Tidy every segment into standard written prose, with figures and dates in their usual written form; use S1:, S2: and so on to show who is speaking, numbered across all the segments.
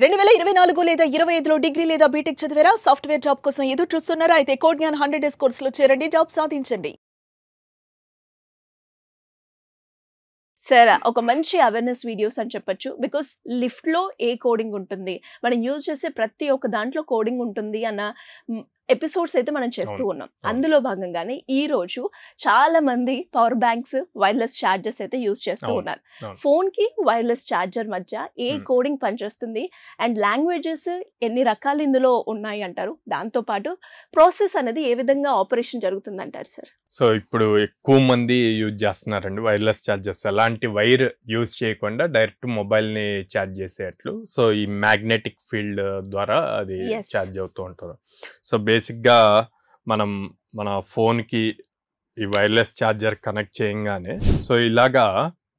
S1: 2024 లేదా 25లో డిగ్రీ లేదా బీటెక్ చదివారా? సాఫ్ట్‌వేర్ జాబ్ కోసం ఎదురు చూస్తున్నారా? అయితే కోడ్ జ్ఞాన్ 100 డేస్ కోర్సులో చేరండి, జాబ్ సాధించండి.
S2: సార్ ఒక మంచి అవేర్నెస్ వీడియోస్ అని చెప్పొచ్చు. బికాస్ లిఫ్ట్‌లో ఏ కోడింగ్ ఉంటుంది, మనం యూజ్ చేసే ప్రతి ఒక్క దాంట్లో కోడింగ్ ఉంటుంది అన్న ఎపిసోడ్స్ అయితే మనం చేస్తూ ఉన్నాం. అందులో భాగంగానే ఈ రోజు చాలా మంది పవర్ బ్యాంక్స్, వైర్లెస్ ఛార్జర్స్ అయితే యూజ్ చేస్తూ ఉన్నారు. ఫోన్ కి వైర్లెస్ ఛార్జర్ మధ్య ఏ కోడింగ్ పనిచేస్తుంది అండ్ లాంగ్వేజెస్ ఎన్ని రకాలు ఇందులో ఉన్నాయి అంటారు. దాంతో పాటు ప్రాసెస్ అనేది ఏ విధంగా ఆపరేషన్ జరుగుతుంది అంటారు సార్?
S3: సో ఇప్పుడు ఎక్కువ మంది యూజ్ చేస్తున్నారండి వైర్లెస్ ఛార్జర్స్. ఎలాంటి వైర్ యూజ్ చేయకుండా డైరెక్ట్ మొబైల్ని ఛార్జ్ చేసేట్లు. సో ఈ మ్యాగ్నెటిక్ ఫీల్డ్ ద్వారా అది ఛార్జ్ అవుతూ ఉంటుంది. సో బేసిక్గా మనం మన ఫోన్కి ఈ వైర్లెస్ ఛార్జర్ కనెక్ట్ చేయగానే సో ఇలాగా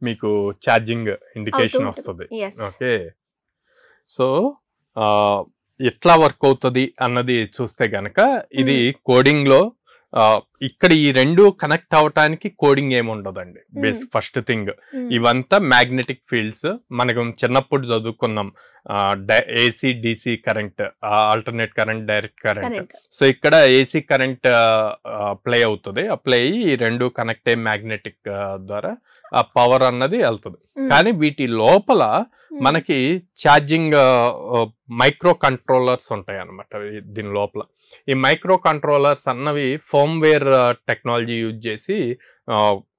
S3: మీకు ఛార్జింగ్ ఇండికేషన్ వస్తుంది. ఓకే, సో ఎట్లా వర్క్ అవుతుంది అన్నది చూస్తే గనక ఇది కోడింగ్లో ఇక్కడ ఈ రెండు కనెక్ట్ అవటానికి కోడింగ్ ఏమి ఉండదండి. ఫస్ట్ థింగ్ ఇవంతా మ్యాగ్నెటిక్ ఫీల్డ్స్. మనకు చిన్నప్పుడు చదువుకున్నాం AC DC current, alternate current, direct current. So ఇక్కడ ఏసీ కరెంట్ ప్లే అవుతుంది. ప్లే అయ్యి ఈ రెండు కనెక్ట్ అయ్యే మ్యాగ్నెటిక్ ద్వారా ఆ పవర్ అన్నది వెళ్తుంది. కానీ వీటి లోపల మనకి ఛార్జింగ్ మైక్రో కంట్రోలర్స్ ఉంటాయి అన్నమాట. దీని లోపల ఈ మైక్రో కంట్రోలర్స్ అన్నవి ఫర్మ్వేర్ టెక్నాలజీ యూజ్ చేసి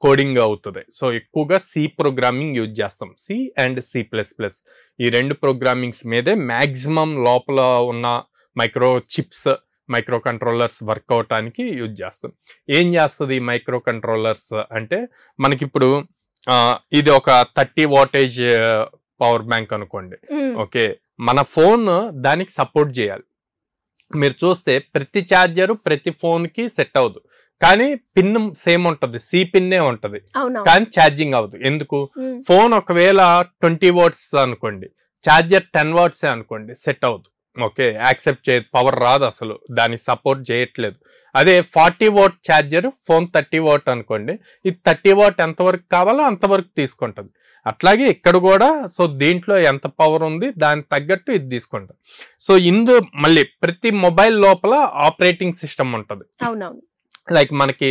S3: కోడింగ్ అవుతుంది. సో ఎక్కువగా సి ప్రోగ్రామింగ్ యూజ్ చేస్తాం. సి అండ్ C++, ఈ రెండు ప్రోగ్రామింగ్స్ మీదే మ్యాక్సిమం లోపల ఉన్న micro chips, micro controllers work అవటానికి యూజ్ చేస్తాం. ఏం చేస్తుంది మైక్రో కంట్రోలర్స్ అంటే, మనకిప్పుడు ఇది ఒక 30 వాటేజ్ పవర్ బ్యాంక్ అనుకోండి. ఓకే, మన ఫోన్ దానికి సపోర్ట్ చేయాలి. మీరు చూస్తే ప్రతి ఛార్జరు ప్రతి ఫోన్కి సెట్ అవ్వదు, కానీ పిన్ సేమ్ ఉంటుంది, సి పిన్నే ఉంటుంది, కానీ ఛార్జింగ్ అవ్వదు. ఎందుకు? ఫోన్ ఒకవేళ 20 వాట్స్ అనుకోండి, ఛార్జర్ 10 వాట్సే అనుకోండి, సెట్ అవ్వదు. ఓకే, యాక్సెప్ట్ చేయదు, పవర్ రాదు, అసలు దాన్ని సపోర్ట్ చేయట్లేదు. అదే 40 వాట్ ఛార్జర్ ఫోన్ 30 వాట్ అనుకోండి, ఇది 30 వాట్ ఎంతవరకు కావాలో అంతవరకు తీసుకుంటుంది. అట్లాగే ఇక్కడ కూడా సో దీంట్లో ఎంత పవర్ ఉంది దానికి తగ్గట్టు ఇది తీసుకుంటుంది. సో మళ్ళీ ప్రతి మొబైల్ లోపల ఆపరేటింగ్ సిస్టమ్ ఉంటుంది. లైక్ మనకి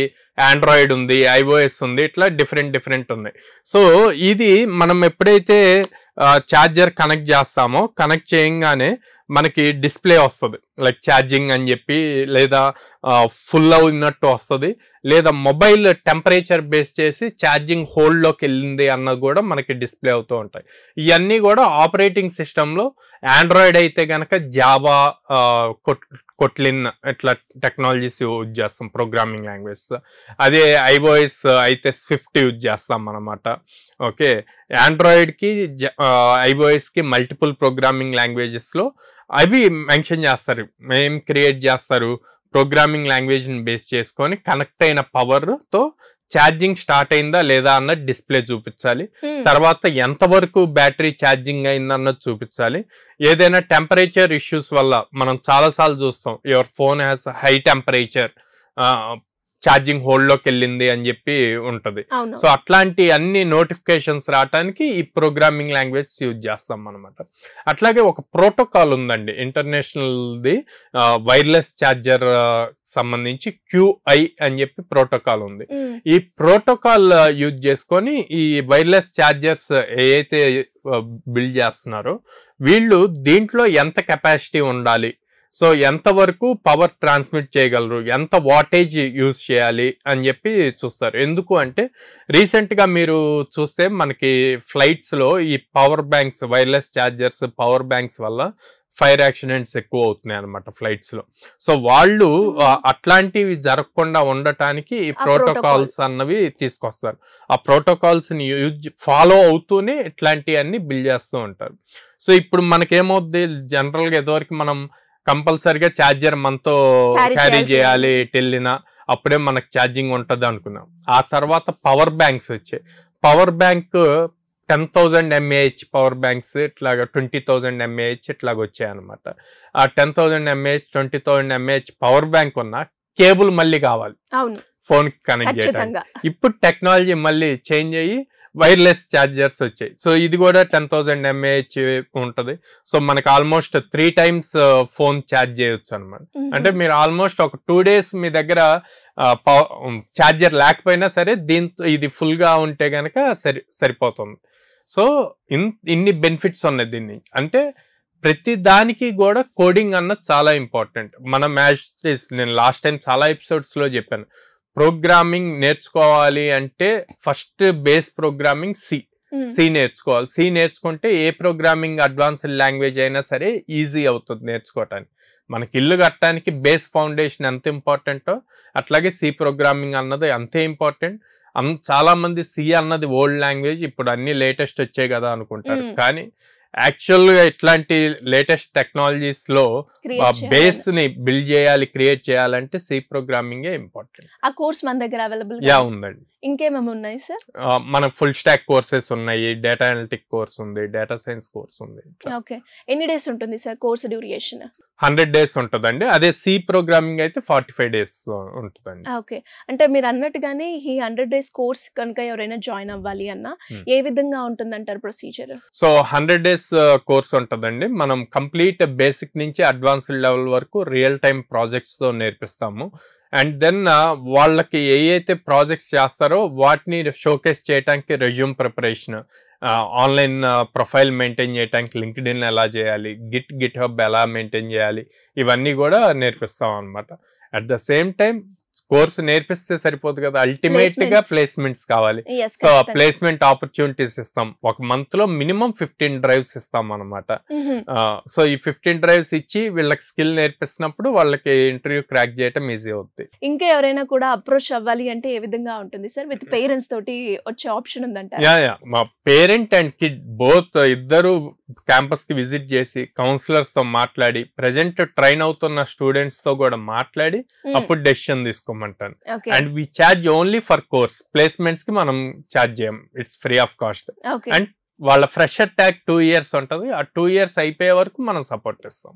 S3: ఆండ్రాయిడ్ ఉంది, iOS ఉంది, ఇట్లా డిఫరెంట్ ఉన్నాయి. సో ఇది మనం ఎప్పుడైతే ఛార్జర్ కనెక్ట్ చేస్తామో, కనెక్ట్ చేయగానే మనకి డిస్ప్లే వస్తుంది, లైక్ ఛార్జింగ్ అని చెప్పి, లేదా ఫుల్ అవుతున్నట్టు వస్తుంది, లేదా మొబైల్ టెంపరేచర్ బేస్ చేసి ఛార్జింగ్ హోల్డ్లోకి వెళ్ళింది అన్నది కూడా మనకి డిస్ప్లే అవుతూ ఉంటాయి. ఇవన్నీ కూడా ఆపరేటింగ్ సిస్టంలో ఆండ్రాయిడ్ అయితే కనుక జావా, కొట్లిన్ ఇట్లా టెక్నాలజీస్ యూజ్ చేస్తాం, ప్రోగ్రామింగ్ లాంగ్వేజ్. అదే iOS అయితే స్విఫ్ట్ యూజ్ చేస్తాం అన్నమాట. ఓకే, ఆండ్రాయిడ్కి iOSకి మల్టిపుల్ ప్రోగ్రామింగ్ లాంగ్వేజెస్లో అవి మెన్షన్ చేస్తారు. ఏం క్రియేట్ చేస్తారు? ప్రోగ్రామింగ్ లాంగ్వేజ్ని బేస్ చేసుకొని కనెక్ట్ అయిన పవర్తో ఛార్జింగ్ స్టార్ట్ అయిందా లేదా అన్నది డిస్ప్లే చూపించాలి. తర్వాత ఎంతవరకు బ్యాటరీ ఛార్జింగ్ అయిందన్నది చూపించాలి. ఏదైనా టెంపరేచర్ ఇష్యూస్ వల్ల మనం చాలాసార్లు చూస్తాం, your phone has high temperature, charging హోల్డ్లోకి వెళ్ళింది అని చెప్పి ఉంటుంది. సో అట్లాంటి అన్ని నోటిఫికేషన్స్ రావడానికి ఈ ప్రోగ్రామింగ్ లాంగ్వేజ్ యూజ్ చేస్తాం అనమాట. అట్లాగే ఒక ప్రోటోకాల్ ఉందండి ఇంటర్నేషనల్ది, వైర్లెస్ ఛార్జర్ సంబంధించి QI అని చెప్పి ప్రోటోకాల్ ఉంది. ఈ ప్రోటోకాల్ యూజ్ చేసుకొని ఈ వైర్లెస్ ఛార్జర్స్ ఏదైతే బిల్డ్ చేస్తున్నారో వీళ్ళు దీంట్లో ఎంత కెపాసిటీ ఉండాలి, సో ఎంతవరకు పవర్ ట్రాన్స్మిట్ చేయగలరు, ఎంత వాటేజ్ యూజ్ చేయాలి అని చెప్పి చూస్తారు. ఎందుకు అంటే రీసెంట్గా మీరు చూస్తే మనకి ఫ్లైట్స్లో ఈ power banks, wireless chargers power banks వల్ల ఫైర్ యాక్సిడెంట్స్ ఎక్కువ అవుతున్నాయి అనమాట ఫ్లైట్స్లో. సో వాళ్ళు అట్లాంటివి జరగకుండా ఉండటానికి ఈ ప్రోటోకాల్స్ అన్నవి తీసుకొస్తారు. ఆ ప్రోటోకాల్స్ని ఫాలో అవుతూనే ఇట్లాంటివన్నీ బిల్డ్ చేస్తూ ఉంటారు. సో ఇప్పుడు మనకేమవుద్ది, జనరల్గా ఎదువరకు మనం కంపల్సరిగా ఛార్జర్ మనతో క్యారీ చేయాలి, వెళ్ళినా అప్పుడే మనకు ఛార్జింగ్ ఉంటుంది అనుకున్నాం. ఆ తర్వాత పవర్ బ్యాంక్స్ వచ్చాయి. Power bank 10,000 mAh power banks, ఇట్లాగా 20,000 mAh ఇట్లాగ వచ్చాయి అనమాట. ఆ 10,000 mAh 20,000 mAh పవర్ బ్యాంక్ ఉన్న కేబుల్ మళ్ళీ కావాలి ఫోన్ కి కనెక్ట్ చేయడానికి. ఇప్పుడు టెక్నాలజీ మళ్ళీ చేంజ్ అయ్యి వైర్లెస్ ఛార్జర్స్ వచ్చాయి. సో ఇది కూడా 10,000 mAh ఉంటది. సో మనకి ఆల్మోస్ట్ 3 times ఫోన్ ఛార్జ్ చేయొచ్చు అనమాట. అంటే మీరు ఆల్మోస్ట్ ఒక 2 days మీ దగ్గర ఛార్జర్ లేకపోయినా సరే దీంతో ఇది ఫుల్ గా ఉంటే గనక సరిపోతుంది. సో ఇన్ని బెనిఫిట్స్ ఉన్నాయి దీన్ని. అంటే ప్రతి దానికి కూడా కోడింగ్ అన్నది చాలా ఇంపార్టెంట్. మన నేను లాస్ట్ టైం చాలా ఎపిసోడ్స్ లో చెప్పాను, ప్రోగ్రామింగ్ నేర్చుకోవాలి అంటే ఫస్ట్ బేస్ ప్రోగ్రామింగ్ సి నేర్చుకోవాలి. సి నేర్చుకుంటే ఏ ప్రోగ్రామింగ్ అడ్వాన్స్డ్ లాంగ్వేజ్ అయినా సరే ఈజీ అవుతుంది నేర్చుకోవటానికి. మనకి ఇల్లు కట్టడానికి బేస్ ఫౌండేషన్ ఎంత ఇంపార్టెంటో అట్లాగే సి ప్రోగ్రామింగ్ అన్నది అంతే ఇంపార్టెంట్. చాలా మంది సి అన్నది ఓల్డ్ లాంగ్వేజ్, ఇప్పుడు అన్ని లేటెస్ట్ వచ్చాయి కదా అనుకుంటారు. కానీ యాక్చువల్ గా ఇట్లాంటి లేటెస్ట్ టెక్నాలజీస్ లో బేస్ ని బిల్డ్ చేయాలి, క్రియేట్ చేయాలంటే సి ప్రోగ్రామింగ్ ఇంపార్టెంట్.
S2: ఆ కోర్స్ మన దగ్గర అవైలబుల్
S3: ఉందండి.
S2: ఇంకేమేమి ఉన్నాయి సార్?
S3: మన ఫుల్ స్టాక్ కోర్సెస్ ఉన్నాయి, డేటా అనలిటిక్ కోర్స్ ఉంది, డేటా సైన్స్ కోర్స్ ఉంది.
S2: ఓకే, ఎన్ని డేస్ ఉంటుంది సార్ కోర్స్ డ్యూరేషన్?
S3: 100 days ఉంటుందండి. అదే సి ప్రోగ్రామింగ్ అయితే 45 days ఉంటుందండి.
S2: ఓకే, అంటే మీరు అన్నట్టుగానే ఈ 100 days కోర్స్ కనుక ఎవరైనా జాయిన్ అవ్వాలి అన్నా ఏ విధంగా ఉంటుందంటారు ప్రొసీజర్?
S3: సో 100 days కోర్స్ ఉంటుందండి. మనం కంప్లీట్ బేసిక్ నుంచి అడ్వాన్స్డ్ లెవెల్ వరకు రియల్ టైమ్ ప్రాజెక్ట్స్ తో నేర్పిస్తాము. అండ్ దెన్ వాళ్ళకి ఏవైతే ప్రాజెక్ట్స్ చేస్తారో వాటిని షోకేస్ చేయడానికి resume preparation, online profile maintain చేయడానికి లింక్డ్ఇన్ ఎలా చేయాలి, గిట్ హబ్ ఎలా మెయింటైన్ చేయాలి, ఇవన్నీ కూడా నేర్పిస్తాం అనమాట. At the same time course నేర్పిస్తే సరిపోదు కదా, అల్టిమేట్ గా ప్లేస్మెంట్స్ కావాలి. సో ఆ ప్లేస్మెంట్ ఆపర్చునిటీస్ ఇస్తాం. ఒక మంత్ లో మినిమం 15 drives ఇస్తాం అనమాట. సో ఈ 15 drives ఇచ్చి వీళ్ళకి స్కిల్ నేర్పిస్తున్నప్పుడు వాళ్ళకి ఇంటర్వ్యూ క్రాక్ చేయడం ఈజీ అవుతుంది.
S2: ఇంకా ఎవరైనా కూడా అప్రోచ్ అవ్వాలి అంటే ఏ విధంగా ఉంటుంది సార్? విత్ పేరెంట్స్ తోటి వచ్చే ఆప్షన్ ఉందంట?
S3: మా పేరెంట్ అండ్ కిడ్ బోత్ ఇద్దరు క్యాంపస్ కి విజిట్ చేసి కౌన్సిలర్స్ తో మాట్లాడి, ప్రెసెంట్ ట్రైన్ అవుతున్న స్టూడెంట్స్ తో కూడా మాట్లాడి అప్పుడు డెసిషన్ తీసుకోమంటాను. And we charge only for course. Placements కి మనం ఛార్జ్ చేయం, it's free of cost. And వాళ్ళ ఫ్రెషర్ ట్యాగ్ 2 years ఉంటది. ఆ 2 years అయిపోయే వరకు మనం సపోర్ట్ ఇస్తాం.